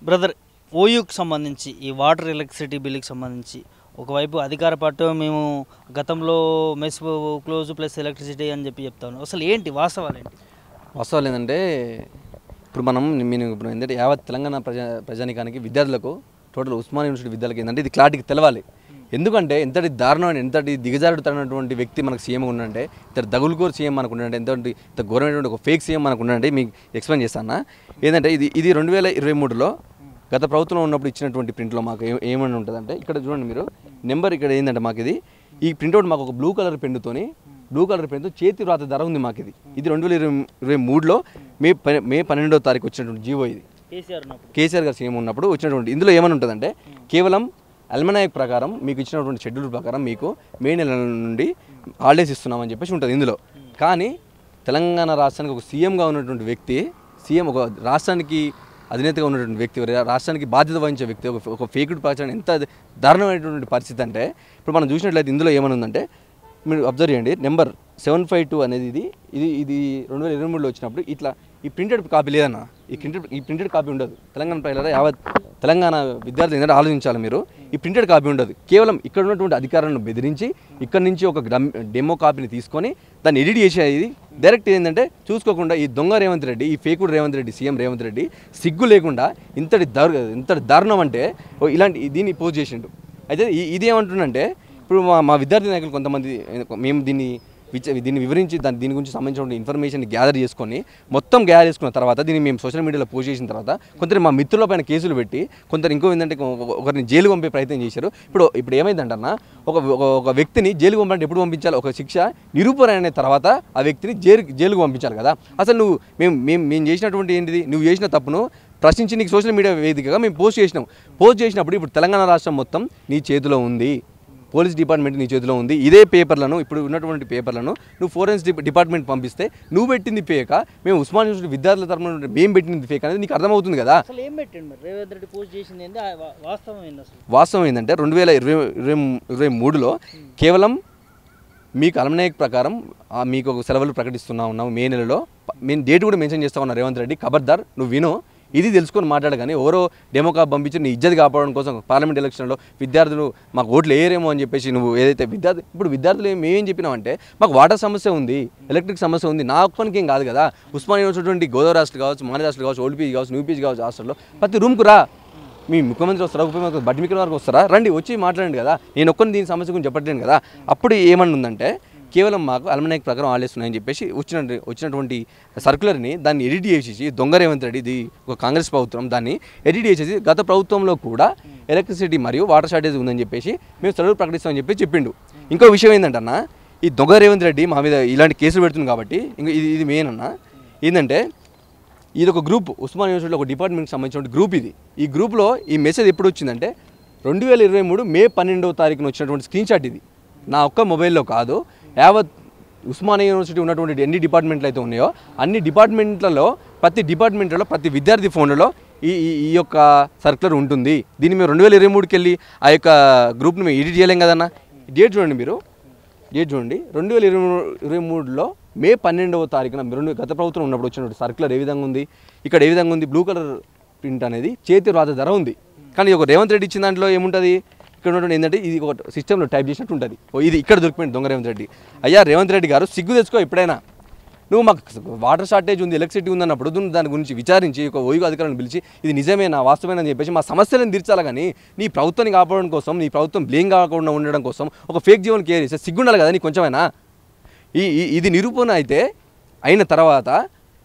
Brother, ఓయూకి సంబంధించి ఈ water electricity బిల్లుకి సంబంధించి ఒకవైపు అధికార పార్టీ మేము గతంలో మెస్ క్లోజ్ ప్లస్ ఎలక్ట్రిసిటీ అని చెప్పి చెప్తాను. అసలు ఏంటి వాస్తవాలు ఏంటి? వాస్తవాలు ఏంటంటే ఇప్పుడు నేను ఇప్పుడు ఏంటంటే యావత్ తెలంగాణ ప్రజానికానికి విద్యార్థులకు టోటల్ ఉస్మానియా యూనివర్సిటీ విద్యార్థులకు ఏంటంటే ఇది క్లారిటీకి తెలవాలి. ఎందుకంటే ఎంతటి దారుణమైన ఎంతటి దిగజారుడుతున్నటువంటి వ్యక్తి మనకు సీఎం ఉండంటే, ఇంత దగులుకోరు సీఎం మనకు ఉండంటే, ఇంత ఘోరమైనటువంటి ఒక ఫేక్ సీఎం మనకు ఉండంటే మీకు ఎక్స్ప్లెయిన్ చేస్తాను. ఏంటంటే ఇది 2023లో గత ప్రభుత్వంలో ఉన్నప్పుడు ఇచ్చినటువంటి ప్రింట్లో మాకు ఏమని ఉంటుందంటే, ఇక్కడ చూడండి మీరు నెంబర్ ఇక్కడ ఏంటంటే మాకు ఈ ప్రింట్అవుట్ మాకు ఒక బ్లూ కలర్ పెన్తో చేతి వ్రాత ధర ఉంది మాకు. ఇది 2023లో మే 12వ తారీఖు వచ్చినటువంటి జీవో. ఇది కేసీఆర్ గారు సీఎం ఉన్నప్పుడు వచ్చినటువంటి. ఇందులో ఏమని ఉంటుందంటే, కేవలం అల్మనాయక్ ప్రకారం మీకు ఇచ్చినటువంటి షెడ్యూల్ ప్రకారం మీకు మే నెల నుండి హాలిడేస్ ఇస్తున్నామని చెప్పేసి ఉంటుంది ఇందులో. కానీ తెలంగాణ రాష్ట్రానికి ఒక సీఎంగా ఉన్నటువంటి వ్యక్తి, ఒక రాష్ట్రానికి అధినేతగా ఉన్నటువంటి వ్యక్తి, రాష్ట్రానికి బాధ్యత వహించే వ్యక్తి ఒక ఫేక్డ్ ప్రచారం ఎంత దారుణమైనటువంటి పరిస్థితి అంటే, ఇప్పుడు మనం చూసినట్లయితే ఇందులో ఏమని ఉందంటే, మీరు అబ్జర్వ్ చేయండి, నెంబర్ 752 అనేది ఇది 2023లో వచ్చినప్పుడు ఇట్లా ఈ ప్రింటెడ్ కాపీ లేదన్న. ఈ ప్రింటెడ్ కాపీ ఉండదు. తెలంగాణ ప్రజల యావత్ తెలంగాణ విద్యార్థులు ఏంటంటే ఆలోచించాలి మీరు. ఈ ప్రింటెడ్ కాపీ ఉండదు. కేవలం ఇక్కడ ఉన్నటువంటి అధికారులను బెదిరించి ఇక్కడ నుంచి ఒక డెమో కాపీని తీసుకొని దాన్ని ఎడిట్ చేసేది డైరెక్ట్ ఏంటంటే చూసుకోకుండా ఈ దొంగ రేవంత్ రెడ్డి, ఈ ఫేకుడు రేవంత్ రెడ్డి, సీఎం రేవంత్ రెడ్డి సిగ్గు లేకుండా ఇంతటి దారుణం అంటే ఇలాంటి దీన్ని పోస్ట్ చేసిండు. అయితే ఇది ఏమంటుందంటే, ఇప్పుడు మా విద్యార్థి నాయకులు కొంతమంది మేము దీన్ని వివరించి దీని గురించి సంబంధించిన ఇన్ఫర్మేషన్ గ్యాదర్ చేసుకున్న తర్వాత దీన్ని మేము సోషల్ మీడియాలో పోస్ట్ చేసిన తర్వాత కొందరు మా మిత్రుల పైన కేసులు పెట్టి కొందరు ఏంటంటే ఒకరిని జైలు పంపే ప్రయత్నం చేశారు. ఇప్పుడు ఏమైందంటన్నా, ఒక వ్యక్తిని జైలుకు పంపాలంటే ఎప్పుడు పంపించాలి? ఒక శిక్ష నిరూపణ అయిన తర్వాత ఆ వ్యక్తిని జైలుకు పంపించాలి కదా. అసలు మేము చేసినటువంటి ఏంటిది, నువ్వు చేసిన తప్పును ప్రశ్నించి నీకు సోషల్ మీడియా వేదికగా మేము పోస్ట్ చేసినప్పుడు ఇప్పుడు తెలంగాణ రాష్ట్రం మొత్తం నీ చేతిలో ఉంది, పోలీస్ డిపార్ట్మెంట్ నీ చేతిలో ఉంది. ఇదే పేపర్లను, ఇప్పుడు ఉన్నటువంటి పేపర్లను నువ్వు ఫోరెన్సిక్ డిపార్ట్మెంట్ పంపిస్తే నువ్వు పెట్టింది ఫేక, మేము ఉస్మానియా యూనివర్సిటీ విద్యార్థుల తరఫున మేము పెట్టింది ఫేక్ అనేది నీకు అర్థమవుతుంది కదా. వాస్తవం ఏంటంటే 2023లో కేవలం మీకు అల్మనాయక్ ప్రకారం మీకు ఒక సెలవులు ఉన్నాము మే నెలలో. మేము డేట్ కూడా మెన్షన్ చేస్తా ఉన్నా, రేవంత్ రెడ్డి ఖబర్దార్ నువ్వు విను, ఇది తెలుసుకొని మాట్లాడు. కానీ ఎవరో డెమోకాప్ పంపించి నీ ఇజ్జత్ కాపాడడం కోసం పార్లమెంట్ ఎలక్షన్లో విద్యార్థులు మాకు ఓట్లు వేయరేమో అని చెప్పేసి నువ్వు ఏదైతే ఇప్పుడు విద్యార్థులు మేమేం చెప్పినామంటే, మాకు వాటర్ సమస్య ఉంది, ఎలక్ట్రిక్ సమస్య ఉంది, నా ఒక్కనికి ఏం కాదు కదా. ఉస్మానియా యూనివర్సిటీ గోదావరి హాస్టల్ కావచ్చు, మానేర్ హాస్టల్ కావచ్చు, ఓల్డ్ పీజీ కావచ్చు, న్యూ పీజీ కావచ్చు, హాస్టల్లో ప్రతి రూమ్కు రా. మీ ముఖ్యమంత్రి వస్తారా, ఉప ముఖ్యమంత్రి బడ్మికల వరకు వస్తారా, రండి వచ్చి మాట్లాడండి కదా. నేను ఒక్కరిని దీని సమస్య గురించి చెప్పట్లేను కదా. అప్పుడు ఏమని ఉందంటే, కేవలం మాకు అల్మనాయక్ ప్రకారం హాలిడేస్ ఉన్నాయని చెప్పేసి వచ్చినటువంటి సర్క్యులర్ని దాన్ని ఎడిట్ చేసేసి దొంగ రేవంత్ రెడ్డి, ఇది ఒక కాంగ్రెస్ ప్రభుత్వం, దాన్ని ఎడిట్ చేసేసి గత ప్రభుత్వంలో కూడా ఎలక్ట్రిసిటీ మరియు వాటర్ షార్టేజ్ ఉందని చెప్పేసి మేము సెలవులు ప్రకటిస్తామని చెప్పి చెప్పిండు. ఇంకో విషయం ఏంటంటే, ఈ దొంగ రేవంత్ రెడ్డి మా మీద ఇలాంటి కేసులు పెడుతుంది కాబట్టి ఇది మెయిన్ అన్న ఏంటంటే, ఇది ఒక గ్రూప్, ఉస్మానియా యూనివర్సిటీలో ఒక డిపార్ట్మెంట్కి సంబంధించిన గ్రూప్ ఇది. ఈ గ్రూప్లో ఈ మెసేజ్ ఎప్పుడు వచ్చిందంటే 2023 మే 12వ తారీఖున వచ్చినటువంటి స్క్రీన్ షాట్ ఇది. నా ఒక్క మొబైల్లో కాదు, యావత్ ఉస్మానియా యూనివర్సిటీ ఉన్నటువంటి ఎన్ని డిపార్ట్మెంట్లు అయితే ఉన్నాయో అన్ని డిపార్ట్మెంట్లలో ప్రతి విద్యార్థి ఫోన్లలో ఈ యొక్క సర్క్యులర్ ఉంటుంది. దీన్ని మేము 2023కి వెళ్ళి ఆ యొక్క గ్రూప్ని మేము ఎడిట్ చేయలేం కదన్న. డేట్ చూడండి మీరు, 2023లో మే 12వ తారీఖున గత ప్రభుత్వం ఉన్నప్పుడు వచ్చినటువంటి సర్క్యులర్ ఏ విధంగా ఉంది, ఇక్కడ ఏ విధంగా ఉంది, బ్లూ కలర్ ప్రింట్ అనేది చేతి వ్రాత ధర ఉంది. కానీ ఒక రేవంత్ రెడ్డి ఇచ్చిన దాంట్లో ఏముంటుంది, ఇక్కడ ఉన్నటువంటి ఏంటంటే ఇది ఒక సిస్టంలో టైప్ చేసినట్టు ఉంటుంది. ఇది ఇక్కడ దొరికిపోయింది దొంగ రేవంత్ రెడ్డి. అయ్యా రేవంత్ రెడ్డి గారు సిగ్గు తెచ్చుకో. ఎప్పుడైనా నువ్వు మాకు వాటర్ షార్టేజ్ ఉంది, ఎలక్ట్రిసిటీ ఉంది అన్నప్పుడు దాని గురించి విచారించి ఒక ఓయూ అధికారులను పిలిచి ఇది నిజమేనా వాస్తవేనా అని చెప్పేసి మా సమస్యలను తీర్చాలి. కానీ నీ ప్రభుత్వాన్ని కాపాడడం కోసం, నీ ప్రభుత్వం బ్లేమ్ కాకుండా ఉండడం కోసం ఒక ఫేక్ జీవన్ కేర్ చేస్తే సిగ్గుండాలి కదా నీకు కొంచెమైనా. ఇది నిరూపణ అయితే అయిన తర్వాత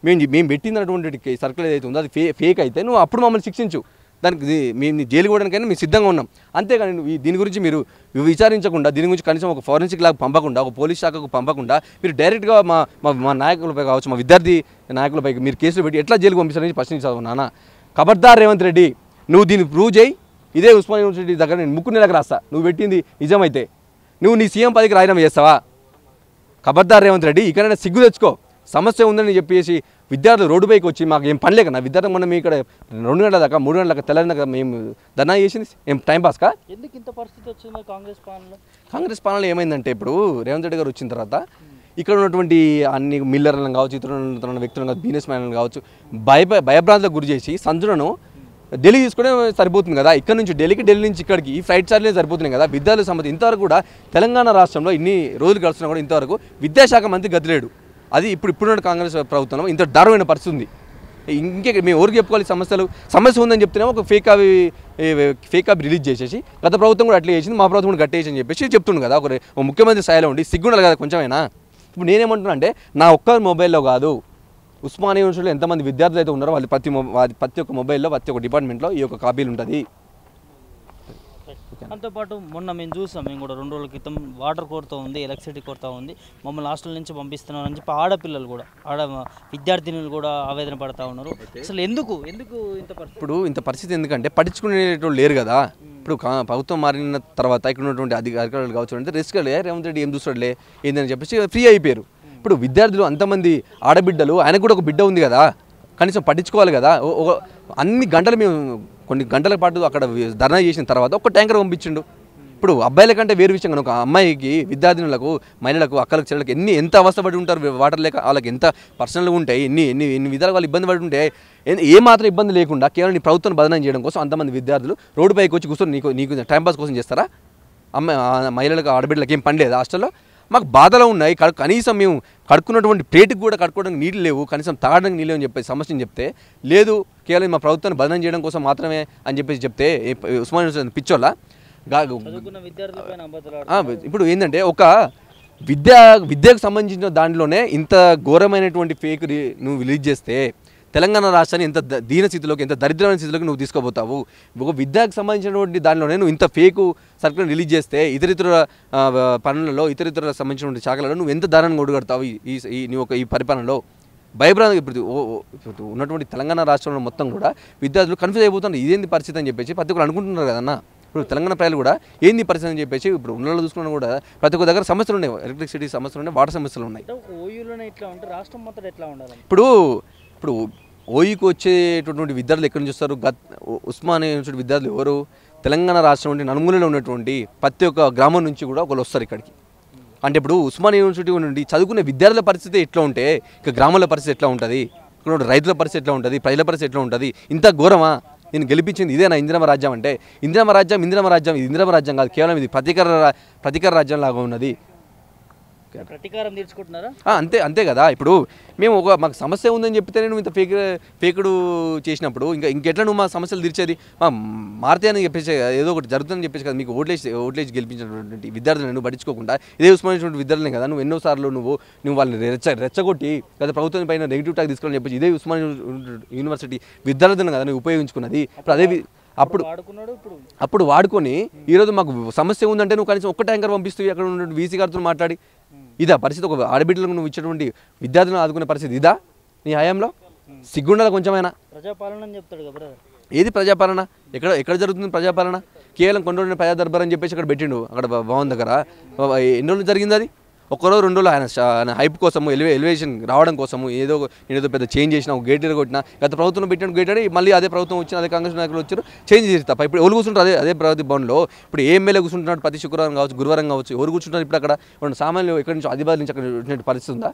మేము పెట్టినటువంటి సర్కిల్ ఏదైతే ఉందో అది ఫేక్ అయితే నువ్వు అప్పుడు మమ్మల్ని శిక్షించు. దానికి మేము జైలు పోవడానికైనా మేము సిద్ధంగా ఉన్నాం. అంతేగాని దీని గురించి మీరు విచారించకుండా, దీని గురించి కనీసం ఒక ఫోరెన్సిక్ ల్యాబ్ పంపకుండా, ఒక పోలీస్ శాఖకు పంపకుండా మీరు డైరెక్ట్గా మా నాయకులపై కావచ్చు, మా విద్యార్థి నాయకులపై మీరు కేసులు పెట్టి ఎట్లా జైలుకు పంపిస్తారని ప్రశ్నించావు నాన్న. ఖబర్దార్ రేవంత్ రెడ్డి, నువ్వు దీన్ని ప్రూవ్ చేయి. ఇదే ఉస్మానియా యూనివర్సిటీ దగ్గర నేను ముక్కు నెలకు రాస్తా, నువ్వు పెట్టింది నిజమైతే. నువ్వు నీ సీఎం పదవికి రాజీనామా చేస్తావా? ఖబర్దార్ రేవంత్ రెడ్డి, ఇక్కడైనా సిగ్గు తెచ్చుకో. సమస్య ఉందని చెప్పేసి విద్యార్థులు రోడ్డుపైకి వచ్చి మాకు ఏం పని లేక నా విద్యార్థి మొన్న మీ ఇక్కడ 2 గంటల దాకా 3 గంటల దాకా తెల్లారినాక మేము ధర్నా చేసింది ఏం టైంపాస్కా? ఎందుకు ఇంత పరిస్థితి వచ్చింది కాంగ్రెస్ పాలనలో ఏమైందంటే, ఇప్పుడు రేవంత్ రెడ్డి గారు వచ్చిన తర్వాత ఇక్కడ ఉన్నటువంటి అన్ని మిల్లర్లను కావచ్చు, ఇతర వ్యక్తులను కావచ్చు, బిజినెస్ మ్యాన్లను కావచ్చు భయభ్రాంతులకు గురి చేసి సంచులను ఢిల్లీ తీసుకునే సరిపోతుంది కదా, ఇక్కడ నుంచి ఢిల్లీ నుంచి ఇక్కడికి ఈ ఫ్లైట్ ఛార్జీలే సరిపోతున్నాయి కదా. విద్యార్థులకు సంబంధించి ఇంతవరకు కూడా తెలంగాణ రాష్ట్రంలో ఇన్ని రోజులు గడుస్తున్నా కూడా ఇంతవరకు విద్యాశాఖ మంత్రి గతిలేడు. అది ఇప్పుడున్న కాంగ్రెస్ ప్రభుత్వంలో ఇంత దారుణమైన పరిస్థితి ఉంది. ఇంకే మేము ఎవరికి చెప్పుకోవాలి, సమస్య ఉందని చెప్తేనే ఒక ఫేక్ కాపీ రిలీజ్ చేసేసి గత ప్రభుత్వం కూడా అట్లా చేసింది, మా ప్రభుత్వం కూడా గట్టేసి అని చెప్పేసి చెప్తుంది కదా. ఒక ముఖ్యమంత్రి స్థాయిలో ఉండి సిగ్గుండాలి కదా కొంచెమైనా. ఇప్పుడు నేనేమంటున్నా అంటే నా ఒక్క మొబైల్లో కాదు, ఉస్మానియా యూనివర్సిటీలో ఎంతమంది విద్యార్థులు అయితే ఉన్నారో వాళ్ళు ప్రతి ఒక్క మొబైల్లో ప్రతి ఒక్క డిపార్ట్మెంట్లో ఈ యొక్క కాపీలు ఉంటుంది. దాంతోపాటు మొన్న మేము చూసాం, మేము కూడా 2 రోజుల క్రితం వాటర్ కొరత ఉంది, ఎలక్ట్రిసిటీ కొరత ఉంది, మమ్మల్ని హాస్టల్ నుంచి పంపిస్తున్నారని చెప్పి ఆడపిల్లలు కూడా విద్యార్థినులు కూడా ఆవేదన పడతా ఉన్నారు. అసలు ఎందుకు ఇంత పరిస్థితి? ఇప్పుడు ఇంత పరిస్థితి ఎందుకంటే పట్టించుకునేటోళ్ళు లేరు కదా. ఇప్పుడు ప్రభుత్వం మారిన తర్వాత ఇక్కడ ఉన్నటువంటి అధికారులు కావచ్చు అంటే రిస్క్ రేవంత్ రెడ్డి ఏం చూస్తాడులే ఏందని చెప్పేసి ఫ్రీ అయిపోయారు. ఇప్పుడు విద్యార్థులు అంతమంది ఆడబిడ్డలు, ఆయనకు కూడా ఒక బిడ్డ ఉంది కదా, కనీసం పట్టించుకోవాలి కదా. అన్ని గంటలు మేము కొన్ని గంటల పాటు అక్కడ ధర్నా చేసిన తర్వాత ఒక ట్యాంకర్ పంపించిండు. ఇప్పుడు అబ్బాయిల కంటే వేరు విషయం కానీ ఒక అమ్మాయికి, విద్యార్థినులకు, మహిళలకు, అక్కలకు, చెల్లెలకు ఎంత అవస్థపడి ఉంటారు వాటర్ లేక, వాళ్ళకి ఎంత పర్సనల్గా ఉంటాయి, ఎన్ని విధాలు వాళ్ళు ఇబ్బంది పడి ఉంటే ఏ మాత్రం ఇబ్బంది లేకుండా కేవలం నీ ప్రభుత్వాన్ని బదనాం చేయడం కోసం అంతమంది విద్యార్థులు రోడ్డుపైకి వచ్చి కూర్చొని నీకు టైంపాస్ కోసం చేస్తారా? మహిళలకు, ఆడబిడ్డలకు ఏం పని లేదు హాస్టల్లో. మాకు బాధలు ఉన్నాయి, కనీసం మేము కడుక్కున్నటువంటి ప్లేట్కి కూడా కడుక్కోవడానికి నీళ్ళు లేవు, కనీసం తాగడానికి నీళ్ళు అని చెప్పేసి సమస్యని చెప్తే లేదు, కేవలం మా ప్రభుత్వాన్ని బదనం చేయడం కోసం మాత్రమే అని చెప్పేసి చెప్తే ఉస్మానియా యూనివర్సిటీ పిచ్చోళ్ళ. ఇప్పుడు ఏంటంటే ఒక విద్యకు సంబంధించిన దాంట్లోనే ఇంత ఘోరమైనటువంటి ఫేక్ నువ్వు రిలీజ్ చేస్తే తెలంగాణ రాష్ట్రాన్ని ఎంత దీన స్థితిలోకి, ఎంత దరిద్రమైన స్థితిలోకి నువ్వు తీసుకోబోతావు. ఒక విద్యకు సంబంధించినటువంటి దానిలోనే నువ్వు ఇంత ఫేకు సర్కులను రిలీజ్ చేస్తే ఇతరితర పనులలో, ఇతరితర సంబంధించినటువంటి శాఖలలో నువ్వు ఎంత దారుణంగా ఒడుగడతావు ఈ పరిపాలనలో. భయభ్రాంతి ఇప్పుడు ఉన్నటువంటి తెలంగాణ రాష్ట్రంలో మొత్తం కూడా విద్యార్థులు కన్ఫ్యూజ్ అయిపోతున్నారు, ఇదేంది పరిస్థితి అని చెప్పేసి ప్రతి ఒక్కరు అనుకుంటున్నారు కదన్నా. ఇప్పుడు తెలంగాణ ప్రజలు కూడా ఏంది పరిస్థితి అని చెప్పేసి ఇప్పుడు ఉన్న చూసుకున్నా కూడా ప్రతి ఒక్క దగ్గర సమస్యలు ఉన్నాయి, ఎలక్ట్రిసిటీ సమస్యలు ఉన్నాయి, వాటర్ సమస్యలు ఉన్నాయి. ఇప్పుడు ఓయూకి వచ్చేటటువంటి విద్యార్థులు ఎక్కడి నుంచి వస్తారు? ఉస్మానియా యూనివర్సిటీ విద్యార్థులు ఎవరు? తెలంగాణ రాష్ట్రం నుండి నలుమూలలో ఉన్నటువంటి ప్రతి ఒక్క గ్రామం నుంచి కూడా ఒకళ్ళు వస్తారు ఇక్కడికి. అంటే ఇప్పుడు ఉస్మానియా యూనివర్సిటీ నుండి చదువుకునే విద్యార్థుల పరిస్థితి ఎట్లా ఉంటే ఇక గ్రామాల పరిస్థితి ఎట్లా ఉంటుంది, ఇక్కడ రైతుల పరిస్థితి ఎట్లా ఉంటుంది, ప్రజల పరిస్థితి ఎట్లా ఉంటుంది? ఇంత ఘోరమా? నేను గెలిపించింది ఇదేనా ఇందిరమ రాజ్యం అంటే? ఇందిరమ రాజ్యం ఇది ఇందిరమ రాజ్యం కాదు, కేవలం ఇది ప్రతీకార రాజ్యం లాగా ఉన్నది. ప్రతీకారం తీర్చుకుంటున్నారా? అంతే కదా. ఇప్పుడు మేము మాకు సమస్య ఉందని చెప్తే నువ్వు ఇంత ఫేకుడు చేసినప్పుడు ఇంకెట్లా నువ్వు మా సమస్యలు తీర్చేది? మారితే అని చెప్పేసి ఏదో ఒకటి జరుగుతుందని చెప్పేసి కదా మీకు ఓట్లేసి గెలిపించినటువంటి విద్యార్థులను నువ్వు పట్టించుకోకుండా ఇదే ఉస్మానియా విద్యార్థులే కదా నువ్వు ఎన్నోసార్లు నువ్వు వాళ్ళని రెచ్చగొట్టి గత ప్రభుత్వం పైన నెగిటివ్ టాక్ తీసుకోవాలని చెప్పేసి ఇదే ఉస్మానియా యూనివర్సిటీ విద్యార్థులను కదా నువ్వు ఉపయోగించుకున్నది. ఇప్పుడు అదే అప్పుడు వాడుకొని ఈరోజు మాకు సమస్య ఉందంటే నువ్వు కనీసం ఒక్క ట్యాంకర్ పంపిస్తూ అక్కడ ఉన్న వీసీ గారితో మాట్లాడి ఇదా పరిస్థితి? ఒక ఆడబిడ్డలకు నువ్వు ఇచ్చేటువంటి విద్యార్థులను ఆదుకునే పరిస్థితి ఇదా నీ హయాంలో? సిగ్గుండాల కొంచెమైనా. ప్రజాపాలన అని చెప్తాడు కదా. ఏది ప్రజాపాలన? ఎక్కడ జరుగుతుంది ప్రజాపాలన? కేవలం కొన్ని రోజులు ప్రజా దర్బార్ అని చెప్పేసి అక్కడ పెట్టిండు, అక్కడ భవన్ దగ్గర. ఎన్ని రోజులు జరిగింది అది? ఒక్కరోజు 2 రోజులు ఆయన హైప్ కోసము, ఎలివేషన్ రావడం కోసము ఏదో పెద్ద చేంజ్ చేసిన, ఒక గేట్ కొట్టిన, గత ప్రభుత్వం పెట్టిన గేట్ అని మళ్ళీ అదే ప్రభుత్వం వచ్చిన, అదే కాంగ్రెస్ నాయకులు వచ్చారు, చేంజ్ చేసి తప్ప ఇప్పుడు ఎవరు కూర్చుంటారు అదే ప్రగతి భవన్లో? ఇప్పుడు ఏ ఎమ్మెల్యే కూర్చుంటున్నాడు ప్రతి శుక్రవారం కావచ్చు, గురువారం కావచ్చు, ఎవరు కూర్చుంటారు ఇప్పుడు అక్కడ? సామాన్యులు ఎక్కడి నుంచి ఆదిలాబాద్ నుంచి అక్కడ వచ్చినట్టు పరిస్థితి ఉందా?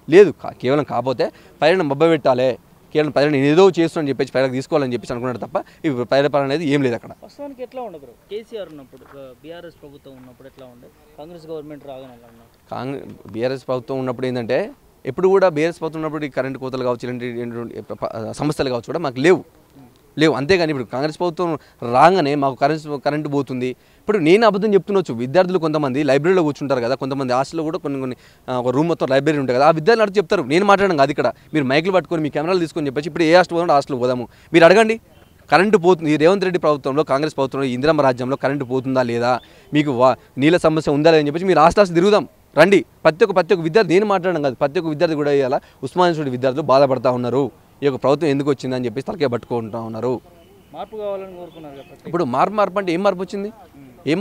లేదు. కేవలం కాకపోతే పైన మబ్బ పెట్టాలి, కేవలం ప్రజలను ఏదో చేస్తున్నాను చెప్పేసి ప్రజలకు తీసుకోవాలని చెప్పేసి అనుకున్నాడు తప్ప ఇప్పుడు ప్రజాపాలన అనేది ఏం లేదు అక్కడ. వాస్తవానికి ఎట్లా ఉండే బ్రో? కేసీఆర్ ఉన్నప్పుడు, బీఆర్ఎస్ ప్రభుత్వం ఉన్నప్పుడు ఎట్లా ఉండే? కాంగ్రెస్ గవర్నమెంట్ రాగానే బీఆర్ఎస్ ప్రభుత్వం ఉన్నప్పుడు ఏంటంటే ఎప్పుడు కూడా బీఆర్ఎస్ ప్రభుత్వం ఉన్నప్పుడు కరెంటు కోతలు కావచ్చు, ఇలాంటి సమస్యలు కావచ్చు కూడా మాకు లేవు. అంతేగాని ఇప్పుడు కాంగ్రెస్ ప్రభుత్వం రాగానే మాకు కరెంటు పోతుంది. ఇప్పుడు నేను అబద్ధం చెప్తుండొచ్చు, విద్యార్థులు కొంతమంది లైబ్రరీలో కూర్చుంటారు కదా, కొంతమంది హాస్టల్లో కూడా కొన్ని ఒక రూమ్ మొత్తం లైబ్రరీ ఉంటుంది కదా, ఆ విద్యార్థులు అడిగి చెప్తారు. నేను మాట్లాడడం కాదు ఇక్కడ, మీరు మైకులు పట్టుకొని మీ కెమెరాలు తీసుకొని చెప్పేసి ఇప్పుడు ఏ హాస్టల్ పోదాం హాస్టల్ పోదాము మీరు అడగండి. కరెంటు పోతుంది రేవంత్ రెడ్డి ప్రభుత్వంలో, కాంగ్రెస్ ప్రభుత్వంలో, ఇందిరమ్మ రాజ్యంలో కరెంటు పోతుందా లేదా, మీకు నీళ్ళ సమస్య ఉందా లేదని చెప్పేసి మీరు హాస్టల్స్ తిరుగుదాం రండి. ప్రతి ఒక్క విద్యార్థి, నేను మాట్లాడడం కాదు, ప్రతి ఒక్క విద్యార్థి కూడా ఇవాళ ఉస్మానియా యూనివర్సిటీ విద్యార్థులు బాధపడతా ఉన్నారు. ఈ యొక్క ప్రభుత్వం ఎందుకు వచ్చిందని చెప్పేసి తలకే పట్టుకుంటా ఉన్నారు. మార్పు కావాలని కోరుకున్నారు. ఇప్పుడు మార్పు అంటే ఏం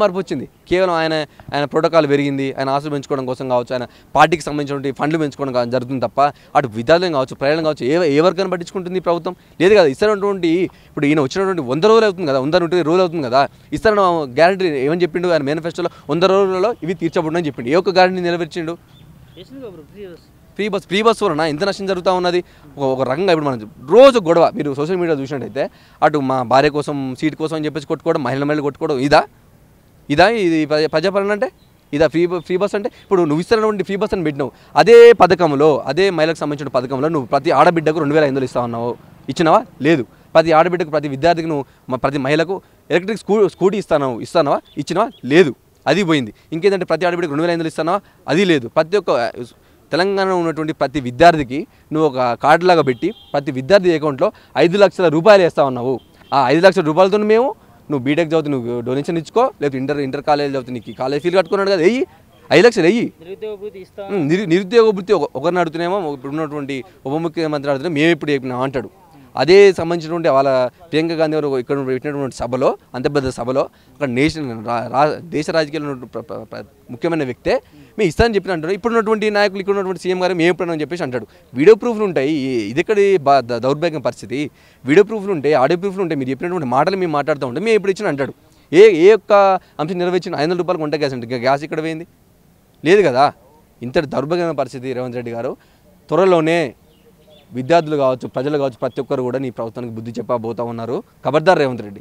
మార్పు వచ్చింది? కేవలం ఆయన ప్రోటోకాల్ పెరిగింది, ఆయన ఆశలు పెంచుకోవడం కోసం కావచ్చు, ఆయన పార్టీకి సంబంధించిన ఫండ్లు పెంచుకోవడం జరుగుతుంది తప్ప అటు విద్యార్థులు కావచ్చు, ప్రజలను కావచ్చు, ఎవరికైనా పట్టించుకుంటుంది ప్రభుత్వం? లేదు కదా. ఇస్తున్నటువంటి ఇప్పుడు ఈయన వచ్చినటువంటి 100 రోజులు అవుతుంది కదా, 100 రోజులు అవుతుంది కదా, ఇస్తారన్న గ్యారంటీ ఏమని చెప్పిండు ఆయన మేనిఫెస్టోలో? 100 రోజులలో ఇవి తీర్చబడునని చెప్పిండు. ఏ ఒక్క గ్యారంటీ నెరవేర్చిండు? ఫ్రీ బస్ వలన ఎంత నష్టం జరుగుతూ ఉన్నది. ఒక రకంగా ఇప్పుడు మనం రోజు గొడవ మీరు సోషల్ మీడియా చూసినట్టయితే అటు మా భార్య కోసం సీట్ కోసం అని చెప్పేసి కొట్టుకోవడం, మహిళలు కొట్టుకోవడం, ఇది ప్రజాపాలన అంటే ఇదా ఫ్రీ బస్ అంటే? ఇప్పుడు నువ్వు ఇస్తున్నటువంటి ఫ్రీ బస్ అని పెట్టినావు, అదే పథకంలో అదే మహిళకు సంబంధించిన పథకంలో నువ్వు ప్రతి ఆడబిడ్డకు 2,500 ఇస్తా ఉన్నావు, ఇచ్చినావా? లేదు. ప్రతి ఆడబిడ్డకు ప్రతి విద్యార్థికి నువ్వు ప్రతి మహిళకు ఎలక్ట్రిక్ స్కూటీ ఇస్తావా? ఇచ్చినావా? లేదు. అది పోయింది. ఇంకేంటంటే ప్రతి ఆడబిడ్డకు 2,500 ఇస్తావా? అది లేదు. ప్రతి ఒక్క తెలంగాణలో ఉన్నటువంటి ప్రతి విద్యార్థికి నువ్వు ఒక కార్డు లాగా పెట్టి ప్రతి విద్యార్థి అకౌంట్లో 5 లక్షల రూపాయలు వేస్తా ఉన్నావు. ఆ 5 లక్షల రూపాయలతో నువ్వు బీటెక్ చదివితే నువ్వు డొనేషన్ ఇచ్చుకో, లేకపోతే ఇంటర్ కాలేజ్ చదివితే నీకు కాలేజ్ ఫీజు కట్టుకున్నాడు కదా, 5 లక్షలు నిరుద్యోగ వృత్తి ఒకరిని అడుగుతున్నామో, ఇప్పుడు ఉన్నటువంటి ఉప ముఖ్యమంత్రి అడుగుతున్నా మేము ఇప్పుడు చెప్పినా అంటాడు. అదే సంబంధించినటువంటి వాళ్ళ ప్రియాంక గాంధీ గారు ఇక్కడ పెట్టినటువంటి సభలో, అంత పెద్ద సభలో అక్కడ దేశ రాజకీయాల్లో ముఖ్యమైన వ్యక్తే మేము ఇస్తానని చెప్పిన అంటారు. ఇప్పుడున్నటువంటి నాయకులు, ఇక్కడ ఉన్నటువంటి సీఎం గారు మేము ఎప్పుడని చెప్పేసి అంటాడు. వీడియో ప్రూఫ్లు ఉంటాయి. ఇది ఎక్కడి దౌర్భాగ్యం పరిస్థితి. వీడియో ప్రూఫ్లు ఉంటాయి, ఆడియో ప్రూఫ్లు ఉంటాయి. మీరు చెప్పినటువంటి మాటలు మేము మాట్లాడుతూ ఉంటే మేము ఎప్పుడు ఇచ్చిన అంటాడు. ఏ ఒక్క అంశం నెరవేర్చిన 500 రూపాయలు వంట గ్యాస్ అంటే గ్యాస్ ఇక్కడ పోయింది లేదు కదా. ఇంతటి దౌర్భాగ్యమైన పరిస్థితి. రేవంత్ రెడ్డి గారు త్వరలోనే విద్యార్థులు కావచ్చు, ప్రజలు కావచ్చు, ప్రతి ఒక్కరు కూడా నీ ప్రభుత్వానికి బుద్ధి చెప్పబోతా ఉన్నారు. ఖబర్దార్ రేవంత్ రెడ్డి.